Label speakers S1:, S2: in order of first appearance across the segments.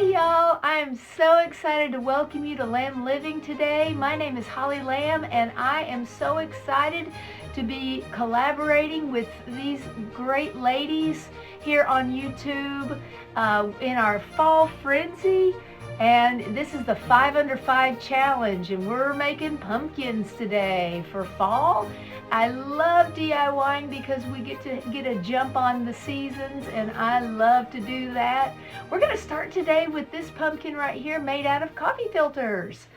S1: y'all, I am so excited to welcome you to Lamb Living today. My name is Holly Lamb and I am so excited to be collaborating with these great ladies here on YouTube in our fall frenzy. And this is the 5 Under 5 challenge, and we're making pumpkins today for fall. I love DIYing because we get to get a jump on the seasons, and I love to do that. We're going to start today with this pumpkin right here made out of coffee filters.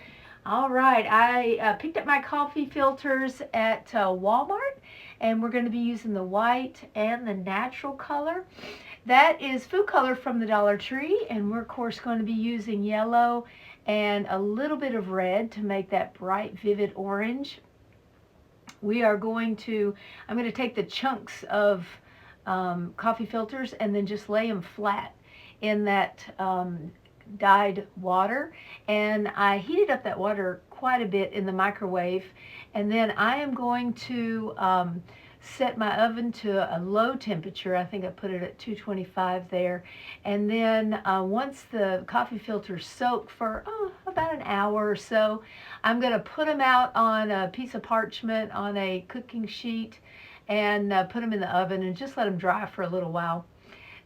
S1: All right, I picked up my coffee filters at Walmart, and we're going to be using the white and the natural color. That is food color from the Dollar Tree, and we're of course going to be using yellow and a little bit of red to make that bright vivid orange. I'm going to take the chunks of coffee filters and then just lay them flat in that dyed water, and I heated up that water quite a bit in the microwave, and then I am going to set my oven to a low temperature. I think I put it at 225 there. And then once the coffee filters soak for about an hour or so, I'm going to put them out on a piece of parchment on a cooking sheet and put them in the oven and just let them dry for a little while.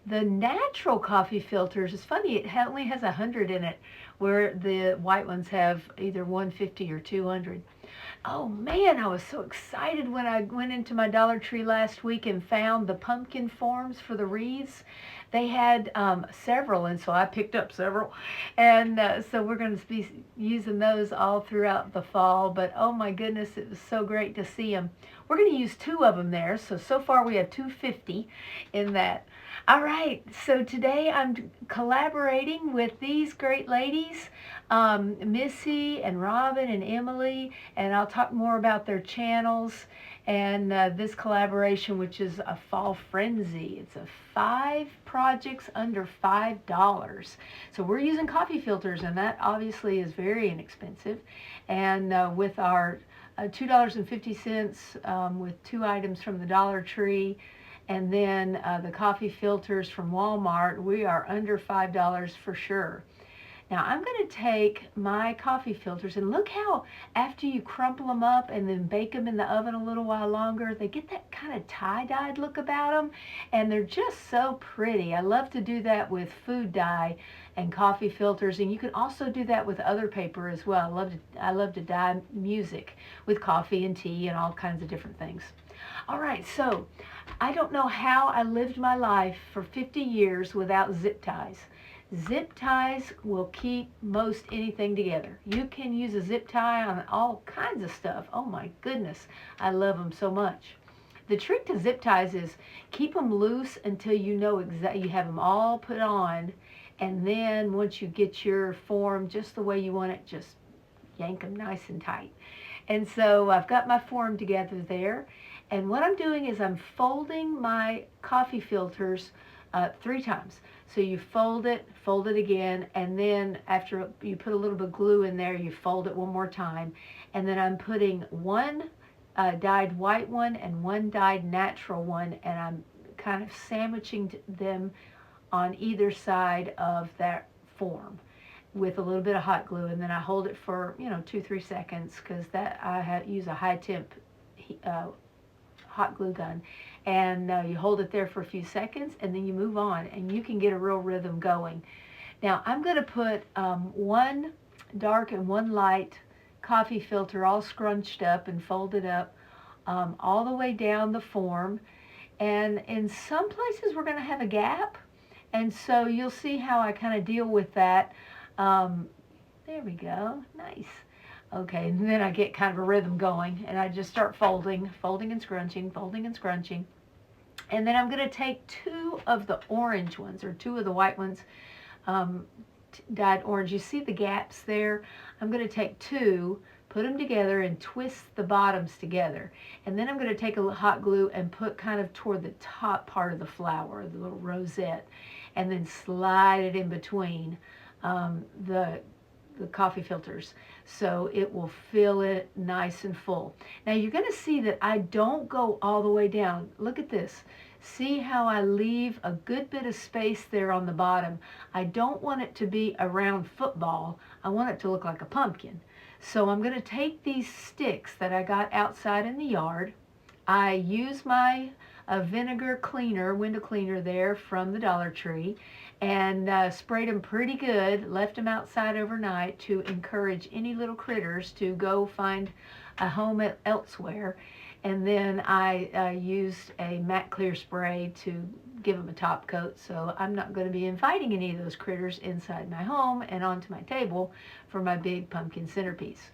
S1: The natural coffee filters, it's funny, it only has 100 in it, where the white ones have either 150 or 200. Oh man, I was so excited when I went into my Dollar Tree last week and found the pumpkin forms for the wreaths. They had several, and so I picked up several. And so we're going to be using those all throughout the fall. But oh my goodness, it was so great to see them. We're going to use 2 of them there. So far we have 250 in that. All right, so today I'm collaborating with these great ladies, Missy and Robin and Emily, and I'll talk more about their channels and this collaboration, which is a fall frenzy. It's a 5 projects under $5. So we're using coffee filters, and that obviously is very inexpensive. And with our $2.50 with 2 items from the Dollar Tree, and then the coffee filters from Walmart, we are under $5 for sure. Now I'm going to take my coffee filters, and look how after you crumple them up and then bake them in the oven a little while longer, they get that kind of tie-dyed look about them, and they're just so pretty. I love to do that with food dye and coffee filters, and you can also do that with other paper as well. I love to dye music with coffee and tea and all kinds of different things. All right, so I don't know how I lived my life for 50 years without zip ties. Zip ties will keep most anything together. You can use a zip tie on all kinds of stuff. Oh my goodness, I love them so much. The trick to zip ties is keep them loose until you know exactly, you have them all put on, and then once you get your form just the way you want it, just yank them nice and tight. And so I've got my form together there, and what I'm doing is I'm folding my coffee filters 3 times. So you fold it again, and then after you put a little bit of glue in there, you fold it one more time, and then I'm putting 1 dyed white one and 1 dyed natural one, and I'm kind of sandwiching them on either side of that form with a little bit of hot glue, and then I hold it for 2-3 seconds, because that I use a high temp hot glue gun, and you hold it there for a few seconds, and then you move on, and you can get a real rhythm going. Now I'm going to put 1 dark and 1 light coffee filter all scrunched up and folded up all the way down the form, and in some places we're going to have a gap, and so you'll see how I kind of deal with that. There we go, nice. Okay, and then I get kind of a rhythm going, and I just start folding and scrunching, folding and scrunching. And then I'm going to take 2 of the orange ones, or 2 of the white ones, dyed orange. You see the gaps there? I'm going to take 2, put them together, and twist the bottoms together. And then I'm going to take a hot glue and put kind of toward the top part of the flower, the little rosette, and then slide it in between the coffee filters, so it will fill it nice and full. Now you're going to see that I don't go all the way down. Look at this. See how I leave a good bit of space there on the bottom. I don't want it to be a round football. I want it to look like a pumpkin. So I'm going to take these sticks that I got outside in the yard. I use my vinegar cleaner, window cleaner there from the Dollar Tree, and sprayed them pretty good, left them outside overnight to encourage any little critters to go find a home elsewhere. And then I used a matte clear spray to give them a top coat, so I'm not going to be inviting any of those critters inside my home and onto my table for my big pumpkin centerpiece.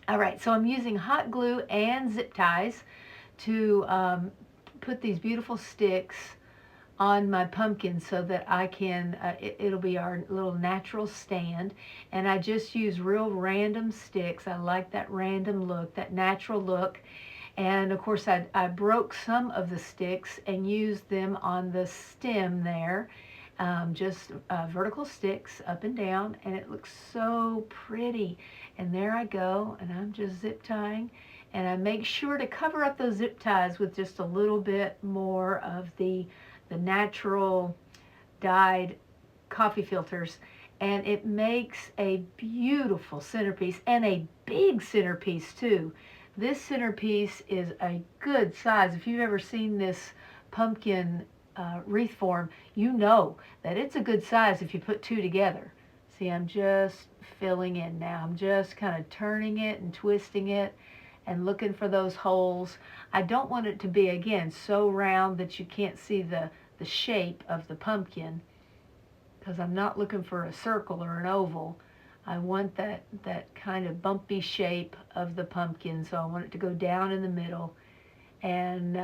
S1: All right, so I'm using hot glue and zip ties to put these beautiful sticks on my pumpkin so that I can, it'll be our little natural stand. And I just use real random sticks. I like that random look, that natural look. And of course I broke some of the sticks and used them on the stem there. Just vertical sticks up and down, and it looks so pretty. And there I go, and I'm just zip tying. And I make sure to cover up those zip ties with just a little bit more of the natural dyed coffee filters. And it makes a beautiful centerpiece, and a big centerpiece too. This centerpiece is a good size. If you've ever seen this pumpkin wreath form, you know that it's a good size if you put two together. See, I'm just filling in now. I'm just kind of turning it and twisting it and looking for those holes. I don't want it to be, again, so round that you can't see the shape of the pumpkin, because I'm not looking for a circle or an oval. I want that kind of bumpy shape of the pumpkin, so I want it to go down in the middle and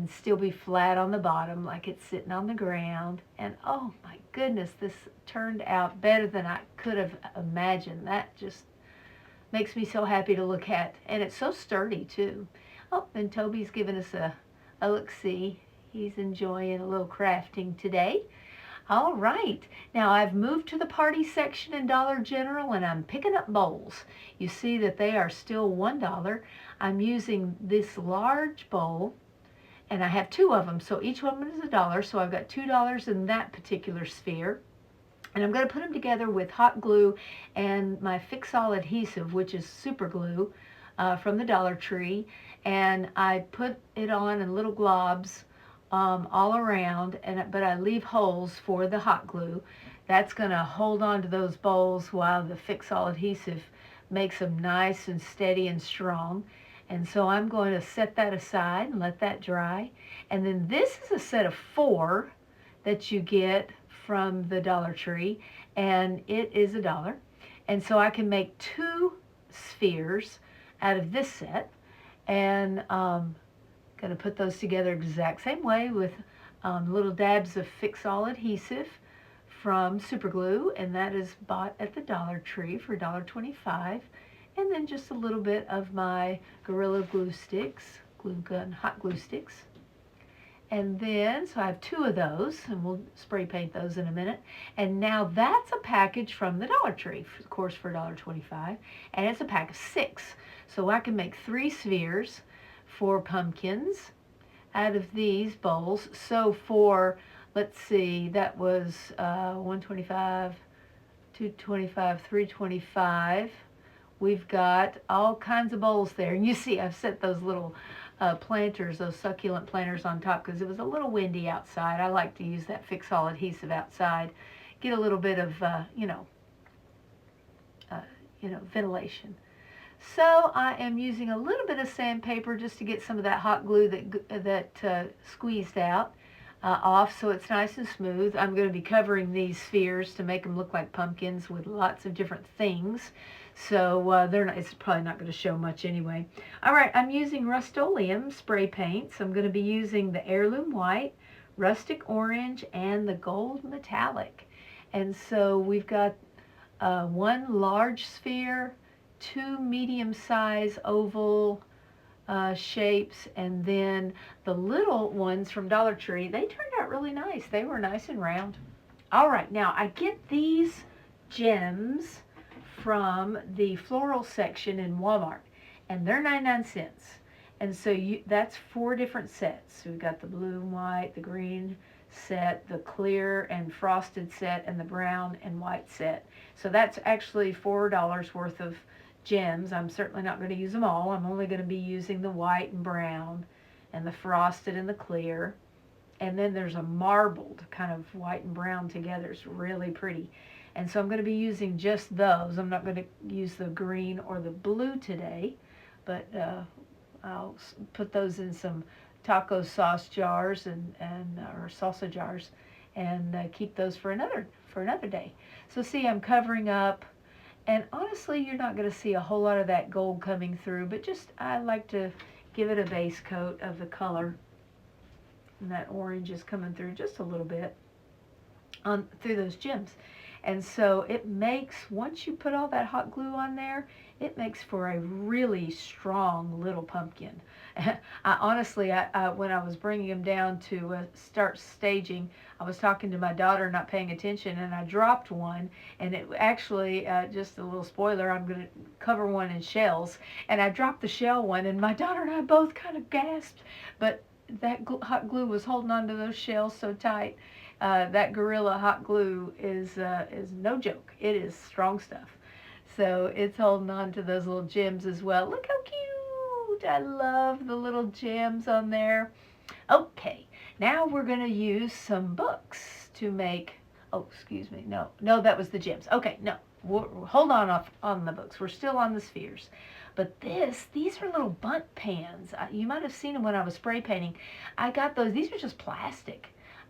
S1: still be flat on the bottom like it's sitting on the ground. And oh my goodness, this turned out better than I could have imagined. That just makes me so happy to look at, and it's so sturdy too. Oh, and Toby's giving us a look-see. He's enjoying a little crafting today. All right, now I've moved to the party section in Dollar General, and I'm picking up bowls. You see that they are still $1. I'm using this large bowl, and I have two of them, so each one is $1, so I've got $2 in that particular sphere. And I'm going to put them together with hot glue and my Fix-All adhesive, which is super glue from the Dollar Tree. And I put it on in little globs all around, but I leave holes for the hot glue. That's going to hold on to those bowls while the Fix-All adhesive makes them nice and steady and strong. And so I'm going to set that aside and let that dry. And then this is a set of 4 that you get from the Dollar Tree, and it is $1. And so I can make 2 spheres out of this set, and going to put those together exact same way with little dabs of Fix-All adhesive from Super Glue, and that is bought at the Dollar Tree for $1.25. And then just a little bit of my Gorilla Glue sticks, glue gun hot glue sticks. And then, so I have 2 of those, and we'll spray paint those in a minute. And now that's a package from the Dollar Tree, of course, for $1.25. And it's a pack of 6. So I can make 3 spheres for pumpkins out of these bowls. So for, let's see, that was $1.25, $2.25, $3.25. We've got all kinds of bowls there. And you see I've set those little planters, those succulent planters on top because it was a little windy outside. I like to use that Fix-All adhesive outside. Get a little bit of, ventilation. So I am using a little bit of sandpaper just to get some of that hot glue that squeezed out off, so it's nice and smooth. I'm going to be covering these spheres to make them look like pumpkins with lots of different things. So it's probably not going to show much anyway. All right, I'm using Rust-Oleum spray paints. I'm going to be using the Heirloom White, Rustic Orange, and the Gold Metallic. And so we've got 1 large sphere, 2 medium-size oval shapes, and then the little ones from Dollar Tree. They turned out really nice. They were nice and round. All right, now I get these gems from the floral section in Walmart, and they're 99 cents. And so that's 4 different sets. So we've got the blue and white, the green set, the clear and frosted set, and the brown and white set. So that's actually $4 worth of gems. I'm certainly not going to use them all. I'm only going to be using the white and brown and the frosted and the clear. And then there's a marbled kind of white and brown together. It's really pretty. And so I'm going to be using just those. I'm not going to use the green or the blue today, but I'll put those in some taco sauce jars and or salsa jars, and keep those for another day. So see, I'm covering up, and honestly, you're not going to see a whole lot of that gold coming through, but just I like to give it a base coat of the color, and that orange is coming through just a little bit on through those gems. And so it makes, once you put all that hot glue on there, it makes for a really strong little pumpkin. Honestly, when I was bringing them down to start staging, I was talking to my daughter, not paying attention, and I dropped one, and it actually, just a little spoiler, I'm going to cover one in shells, and I dropped the shell one, and my daughter and I both kind of gasped, but that hot glue was holding on to those shells so tight. That Gorilla hot glue is no joke. It is strong stuff. So it's holding on to those little gems as well. Look how cute! I love the little gems on there. Okay, now we're going to use some books to make, oh, excuse me, no, that was the gems. Okay, no, hold on the books. We're still on the spheres. But these are little bunt pans. You might have seen them when I was spray painting. I got those. These are just plastic.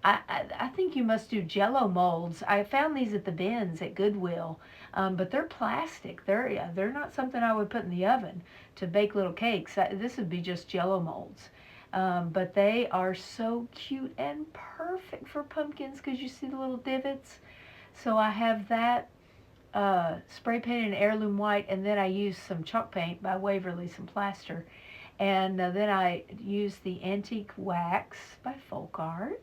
S1: I think you must do Jello molds. I found these at the bins at Goodwill, but they're plastic. They're not something I would put in the oven to bake little cakes. This would be just Jello molds. But they are so cute and perfect for pumpkins because you see the little divots. So I have that spray painted in heirloom white, and then I use some chalk paint by Waverly, some plaster. And then I use the antique wax by Folk Art,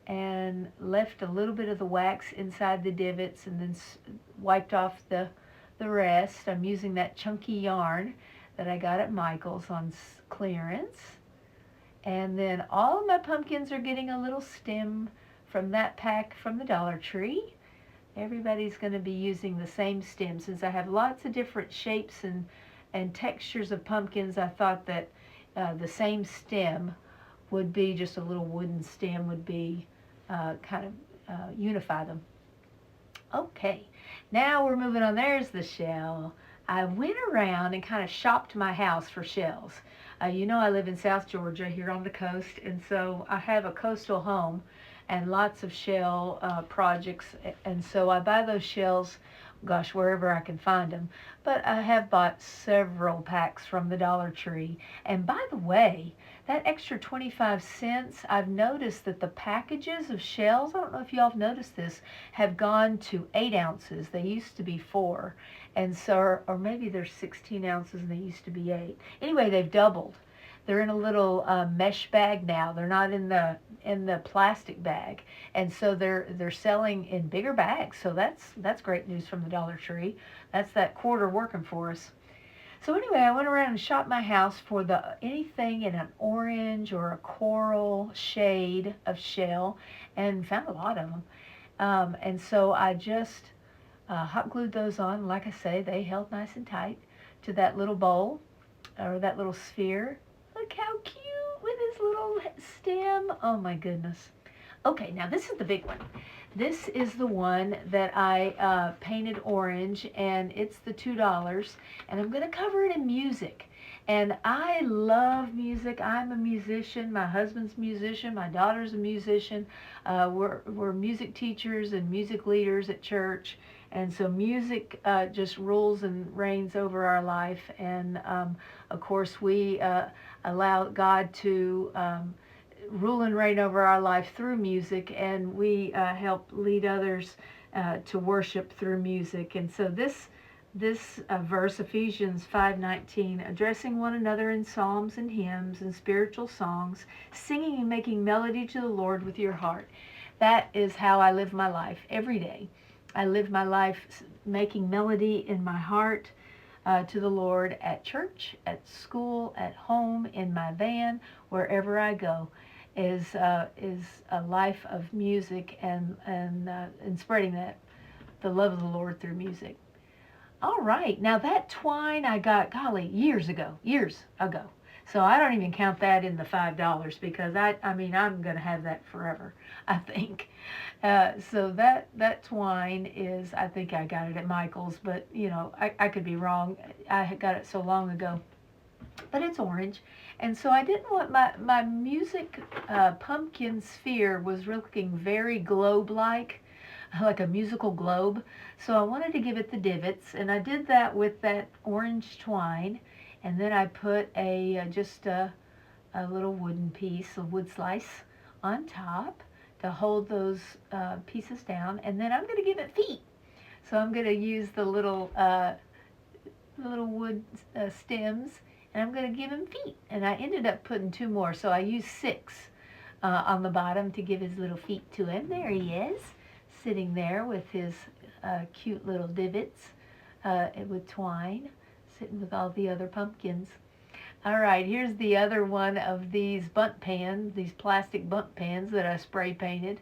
S1: and left a little bit of the wax inside the divots, and then wiped off the rest. I'm using that chunky yarn that I got at Michael's on clearance. And then all of my pumpkins are getting a little stem from that pack from the Dollar Tree. Everybody's going to be using the same stem. Since I have lots of different shapes and textures of pumpkins, I thought that the same stem would be, just a little wooden stem would be kind of unify them. Okay, now we're moving on. There's the shell. I went around and kind of shopped my house for shells. You know, I live in South Georgia here on the coast, and so I have a coastal home and lots of shell projects, and so I buy those shells, gosh, wherever I can find them. But I have bought several packs from the Dollar Tree. And by the way, that extra 25 cents, I've noticed that the packages of shells, I don't know if y'all have noticed this, have gone to 8 ounces. They used to be 4. And so, or maybe they're 16 ounces and they used to be 8. Anyway, they've doubled. They're in a little mesh bag now. They're not in the plastic bag, and so they're selling in bigger bags. So that's great news from the Dollar Tree. That's that quarter working for us. So anyway, I went around and shopped my house for anything in an orange or a coral shade of shell, and found a lot of them. And so I just hot glued those on. Like I say, they held nice and tight to that little bowl or that little sphere. Look how cute with his little stem. Oh my goodness. Okay, now this is the big one. This is the one that I painted orange, and it's the $2, and I'm going to cover it in music. And I love music. I'm a musician. My husband's a musician. My daughter's a musician. We're music teachers and music leaders at church. And so music just rules and reigns over our life. And of course, we allow God to rule and reign over our life through music, and we help lead others to worship through music. And so this verse, Ephesians 5:19, addressing one another in psalms and hymns and spiritual songs, singing and making melody to the Lord with your heart. That is how I live my life every day. I live my life making melody in my heart to the Lord at church, at school, at home, in my van, wherever I go, is a life of music and spreading the love of the Lord through music. All right, now that twine I got, golly, years ago. So I don't even count that in the $5 because I mean, I'm going to have that forever, I think. So that twine is, I think I got it at Michael's, but you know, I could be wrong. I had got it so long ago, but it's orange. And so I didn't want my music pumpkin sphere was looking very globe like a musical globe. So I wanted to give it the divots, and I did that with that orange twine. And then I put just a little wooden piece, a wood slice on top to hold those pieces down. And then I'm going to give it feet. So I'm going to use the little wood stems, and I'm going to give him feet. And I ended up putting 2 more, so I used 6 on the bottom to give his little feet to him. There he is, sitting there with his cute little divots with twine, sitting with all the other pumpkins. All right, here's the other one of these bundt pans, these plastic bundt pans that I spray painted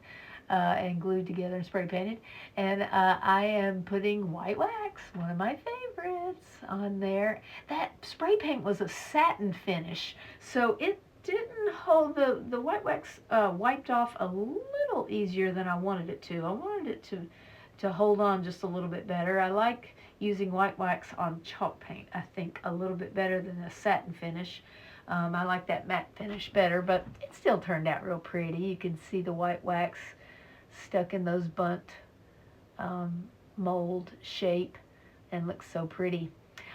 S1: and glued together and spray painted. And I am putting white wax, one of my favorites, on there. That spray paint was a satin finish, so it didn't hold, the white wax wiped off a little easier than I wanted it to. I wanted it to hold on just a little bit better. I like using white wax on chalk paint, I think, a little bit better than a satin finish. I like that matte finish better, but it still turned out real pretty. You can see the white wax stuck in those bundt mold shape and looks so pretty.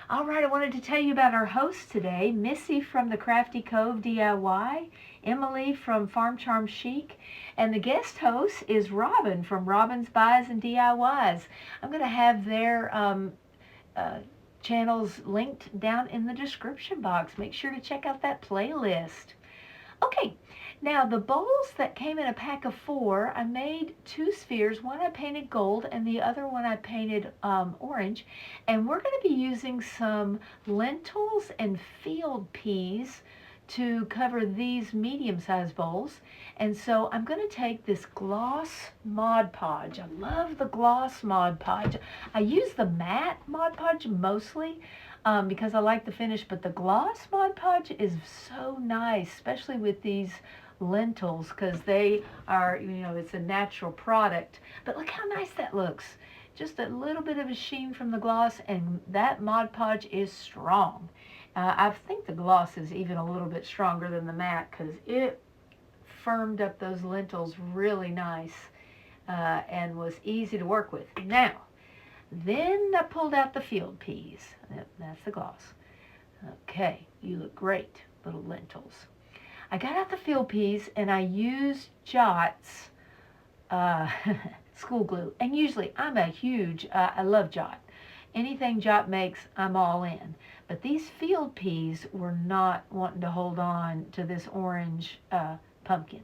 S1: All right, I wanted to tell you about our hosts today. Missi from the Crafty Cove DIY, Emily from Farm Charm Chic, and the guest host is Robin from Robin's Buys and DIYs. I'm going to have their channels linked down in the description box. Make sure to check out that playlist. Okay, now the bowls that came in a pack of 4, I made 2 spheres. One I painted gold and the other one I painted orange. And we're going to be using some lentils and field peas to cover these medium-sized bowls. And so I'm going to take this gloss Mod Podge. I love the gloss Mod Podge. I use the matte Mod Podge mostly because I like the finish, but the gloss Mod Podge is so nice, especially with these lentils, because they are, you know, it's a natural product. But look how nice that looks. Just a little bit of a sheen from the gloss, and that Mod Podge is strong. I think the gloss is even a little bit stronger than the matte because it firmed up those lentils really nice and was easy to work with. Now, then I pulled out the field peas. That's the gloss. Okay, you look great, little lentils. I got out the field peas and I used Jot's school glue. And usually I'm a huge, I love Jot. Anything Jot makes, I'm all in. But these field peas were not wanting to hold on to this orange pumpkin.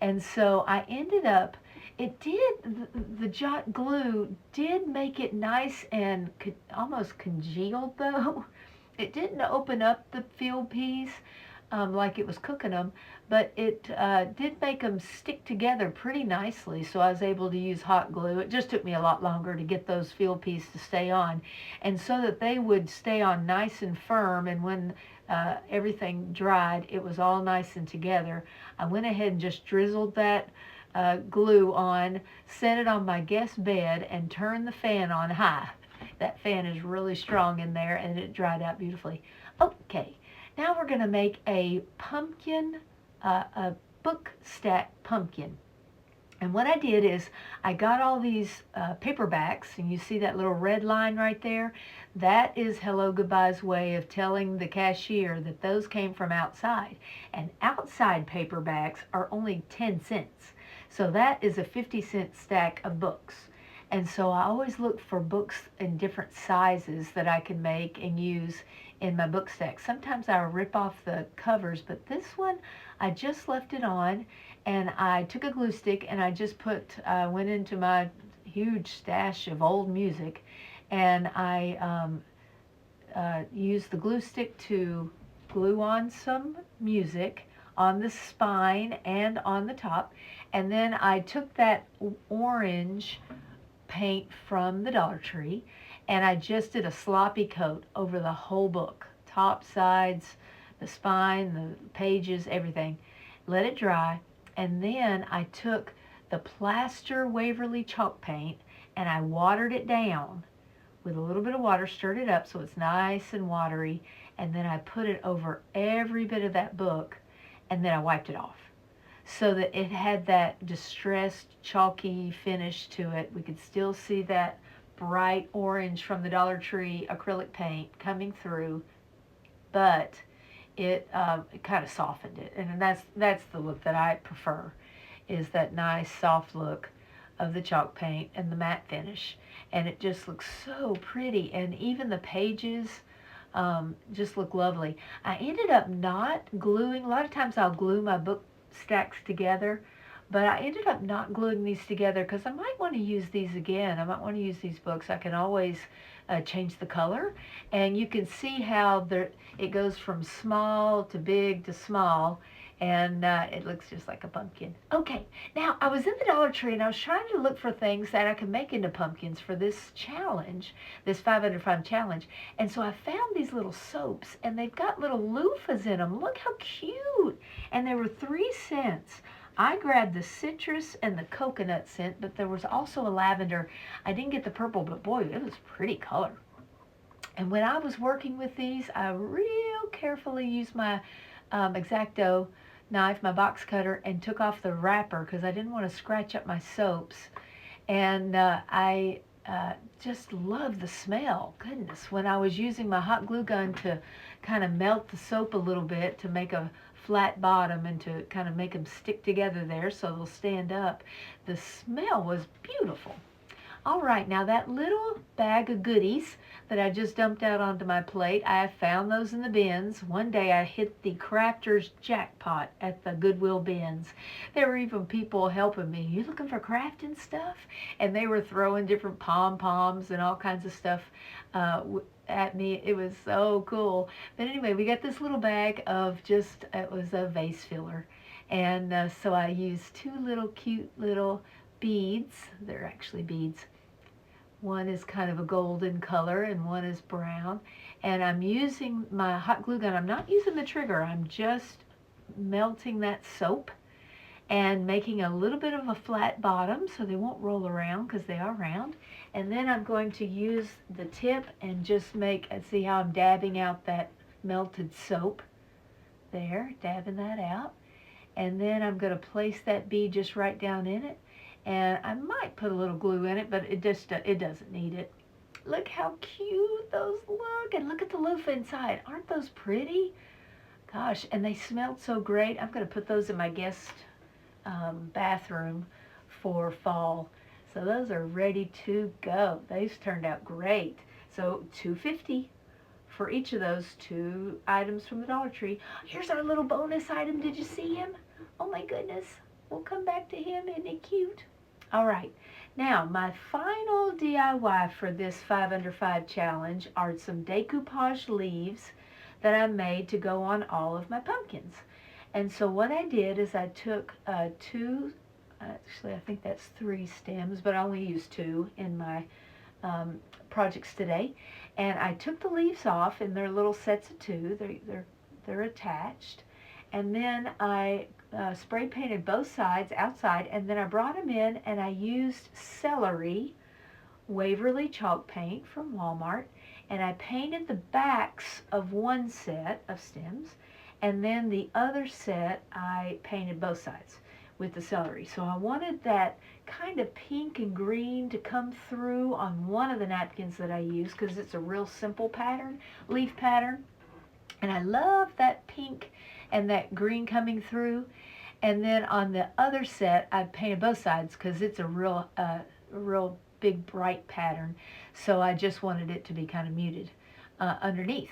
S1: And so I ended up, the Jot glue did make it nice and almost congealed though. It didn't open up the field peas like it was cooking them, but it did make them stick together pretty nicely, so I was able to use hot glue. It just took me a lot longer to get those field peas to stay on, and so that they would stay on nice and firm, and when everything dried, it was all nice and together. I went ahead and just drizzled that glue on, set it on my guest bed, and turned the fan on high. That fan is really strong in there, and it dried out beautifully. Okay. Now we're going to make a pumpkin, a book stack pumpkin. And what I did is I got all these paperbacks, and you see that little red line right there? That is Hello Goodbye's way of telling the cashier that those came from outside. And outside paperbacks are only 10 cents. So that is a 50-cent stack of books. And so I always look for books in different sizes that I can make and use in my book stack. Sometimes I'll rip off the covers, but this one I just left it on, and I took a glue stick and I just went into my huge stash of old music, and I used the glue stick to glue on some music on the spine and on the top. And then I took that orange paint from the Dollar Tree and I just did a sloppy coat over the whole book. Top, sides, the spine, the pages, everything. Let it dry. And then I took the plaster Waverly chalk paint and I watered it down with a little bit of water, stirred it up so it's nice and watery, and then I put it over every bit of that book, and then I wiped it off so that it had that distressed chalky finish to it. We could still see that bright orange from the Dollar Tree acrylic paint coming through, but it kind of softened it, and that's the look that I prefer, is that nice soft look of the chalk paint and the matte finish, and it just looks so pretty, and even the pages just look lovely. I ended up not gluing. A lot of times I'll glue my book stacks together, but I ended up not gluing these together because I might want to use these again. I might want to use these books. I can always change the color, and you can see how it goes from small to big to small, and it looks just like a pumpkin. Okay, now I was in the Dollar Tree and I was trying to look for things that I could make into pumpkins for this challenge, this 5 under 5 challenge, and so I found these little soaps, and they've got little loofahs in them. Look how cute! And they were 3 cents. I grabbed the citrus and the coconut scent, but there was also a lavender. I didn't get the purple, but boy, it was a pretty color. And when I was working with these, I real carefully used my X-Acto knife, my box cutter, and took off the wrapper because I didn't want to scratch up my soaps. And I just love the smell. Goodness, when I was using my hot glue gun to kind of melt the soap a little bit to make a flat bottom and to kind of make them stick together there so they'll stand up, the smell was beautiful. All right, now that little bag of goodies that I just dumped out onto my plate, I found those in the bins. One day I hit the crafters jackpot at the Goodwill bins. There were even people helping me. You looking for crafting stuff? And they were throwing different pom-poms and all kinds of stuff at me. It was so cool. But anyway, we got this little bag of it was a vase filler. And so I used 2 little cute little beads. They're actually beads. One is kind of a golden color and one is brown. And I'm using my hot glue gun. I'm not using the trigger. I'm just melting that soap and making a little bit of a flat bottom so they won't roll around because they are round. And then I'm going to use the tip and just see how I'm dabbing out that melted soap there, dabbing that out. And then I'm going to place that bead just right down in it. And I might put a little glue in it, but it doesn't need it. Look how cute those look, and look at the loofah inside. Aren't those pretty? Gosh, and they smelled so great. I'm going to put those in my guest bathroom for fall. So those are ready to go. These turned out great. So $2.50 for each of those 2 items from the Dollar Tree. Here's our little bonus item. Did you see him? Oh my goodness. We'll come back to him. Isn't he cute? All right, now my final DIY for this 5 under 5 challenge are some decoupage leaves that I made to go on all of my pumpkins. And so what I did is I took 2, actually I think that's 3 stems, but I only used 2 in my projects today. And I took the leaves off in their little sets of 2. They're attached. And then I spray painted both sides outside, and then I brought them in and I used celery Waverly chalk paint from Walmart, and I painted the backs of one set of stems, and then the other set I painted both sides with the celery. So I wanted that kind of pink and green to come through on one of the napkins that I use because it's a real simple pattern, leaf pattern, and I love that pink and that green coming through. And then on the other set I painted both sides because it's a real big bright pattern, so I just wanted it to be kind of muted underneath.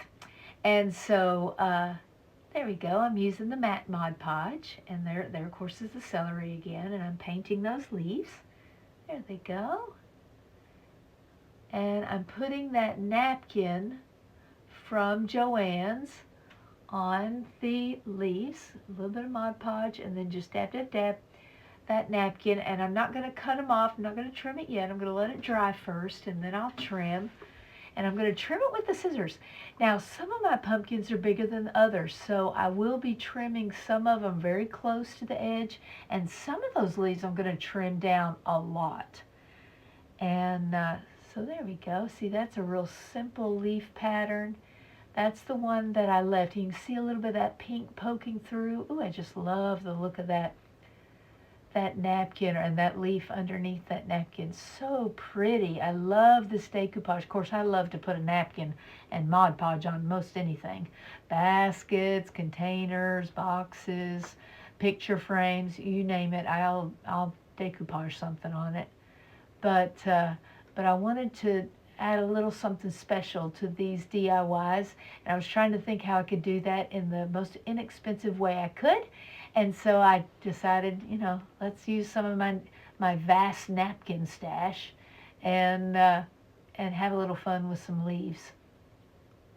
S1: And so there we go. I'm using the matte Mod Podge, and there of course is the celery again, and I'm painting those leaves. There they go. And I'm putting that napkin from Joann's on the leaves, a little bit of Mod Podge, and then just dab, dab, dab that napkin. And I'm not going to cut them off. I'm not going to trim it yet. I'm going to let it dry first, and then I'll trim. And I'm going to trim it with the scissors. Now, some of my pumpkins are bigger than others, so I will be trimming some of them very close to the edge, and some of those leaves I'm going to trim down a lot. And so there we go. See, that's a real simple leaf pattern. That's the one that I left. You can see a little bit of that pink poking through. Ooh, I just love the look of that napkin and that leaf underneath that napkin. So pretty. I love this decoupage. Of course, I love to put a napkin and Mod Podge on most anything. Baskets, containers, boxes, picture frames, you name it. I'll decoupage something on it. But I wanted to add a little something special to these DIYs, and I was trying to think how I could do that in the most inexpensive way I could. And so I decided, you know, let's use some of my vast napkin stash and have a little fun with some leaves.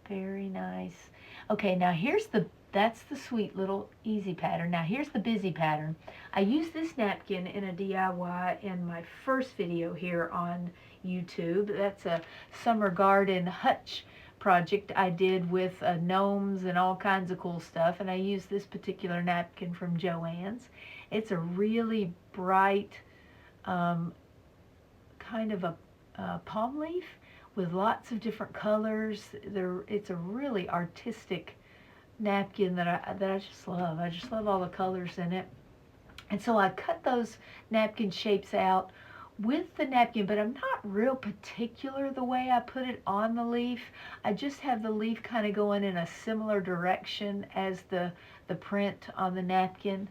S1: Very nice. Okay, now that's the sweet little easy pattern. Now here's the busy pattern. I used this napkin in a DIY in my first video here on YouTube. That's a summer garden hutch project I did with gnomes and all kinds of cool stuff, and I used this particular napkin from Joann's. It's a really bright kind of a palm leaf with lots of different colors. It's a really artistic napkin that I just love. I just love all the colors in it. And so I cut those napkin shapes out with the napkin, but I'm not real particular the way I put it on the leaf. I just have the leaf kind of going in a similar direction as the print on the napkin.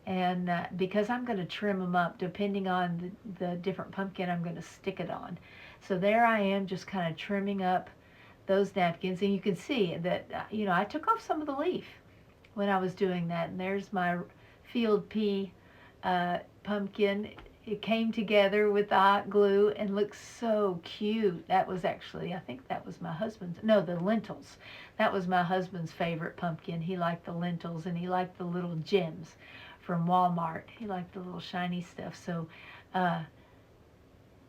S1: And because I'm going to trim them up depending on the different pumpkin I'm going to stick it on. So there I am, just kind of trimming up those napkins, and you can see that you know, I took off some of the leaf when I was doing that. And there's my field pea pumpkin. It came together with the hot glue and looks so cute. That was actually, I think that was my husband's, no, the lentils. That was my husband's favorite pumpkin. He liked the lentils, and he liked the little gems from Walmart. He liked the little shiny stuff. So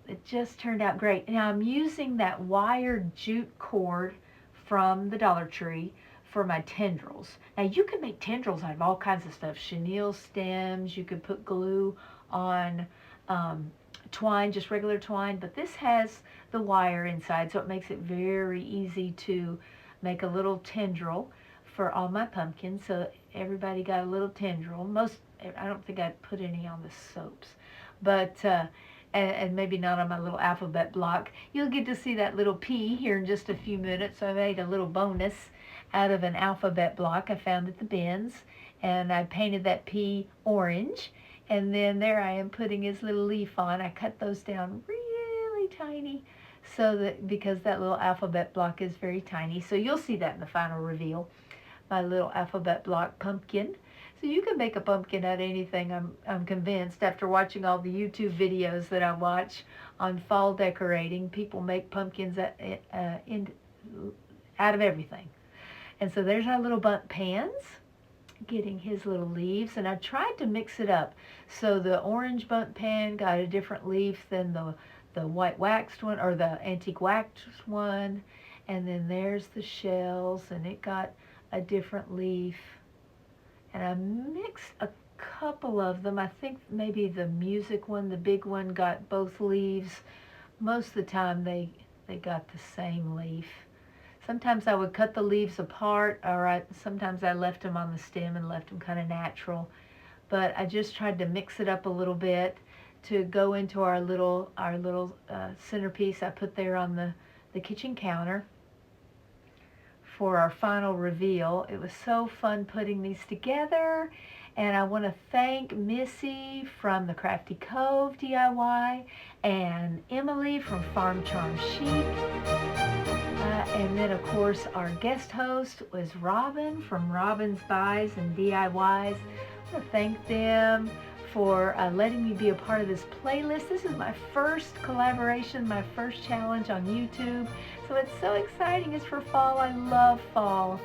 S1: it just turned out great. Now I'm using that wired jute cord from the Dollar Tree for my tendrils. Now you can make tendrils out of all kinds of stuff. Chenille stems, you could put glue on twine, just regular twine, but this has the wire inside, so it makes it very easy to make a little tendril for all my pumpkins. So everybody got a little tendril. I don't think I put any on the soaps, but and maybe not on my little alphabet block. You'll get to see that little P here in just a few minutes. So I made a little bonus out of an alphabet block I found at the bins, and I painted that P orange, and then there I am putting his little leaf on. I cut those down really tiny, so that because that little alphabet block is very tiny. So you'll see that in the final reveal, my little alphabet block pumpkin. So you can make a pumpkin out of anything, I'm convinced, after watching all the YouTube videos that I watch on fall decorating. People make pumpkins out of everything. And so there's our little bundt pans, getting his little leaves, and I tried to mix it up. So the orange bundt pan got a different leaf than the white waxed one, or the antique waxed one. And then there's the shells, and it got a different leaf. And I mixed a couple of them. I think maybe the music one, the big one, got both leaves. Most of the time they got the same leaf. Sometimes I would cut the leaves apart, or sometimes I left them on the stem and left them kind of natural. But I just tried to mix it up a little bit to go into our little centerpiece I put there on the kitchen counter for our final reveal. It was so fun putting these together, and I want to thank Missi from the Crafty Cove DIY and Emily from Farm Charm Chic. And then of course our guest host was Robin from Robin's Buys and DIYs. I want to thank them for letting me be a part of this playlist. This is my first collaboration, my first challenge on YouTube. So it's so exciting. It's for fall. I love fall.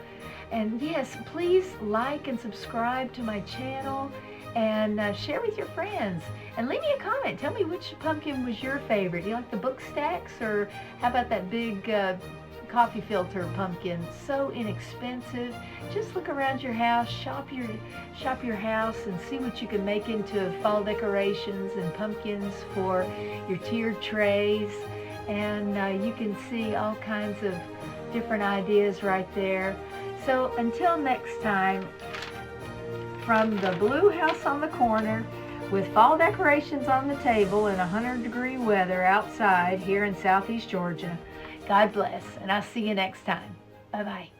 S1: And yes, please like and subscribe to my channel and share with your friends. And leave me a comment. Tell me which pumpkin was your favorite. Do you like the book stacks, or how about that big coffee filter pumpkin? So inexpensive. Just look around your house, shop your house, and see what you can make into fall decorations and pumpkins for your tiered trays. And you can see all kinds of different ideas right there. So until next time, from the blue house on the corner with fall decorations on the table in 100-degree weather outside here in Southeast Georgia, God bless, and I'll see you next time. Bye-bye.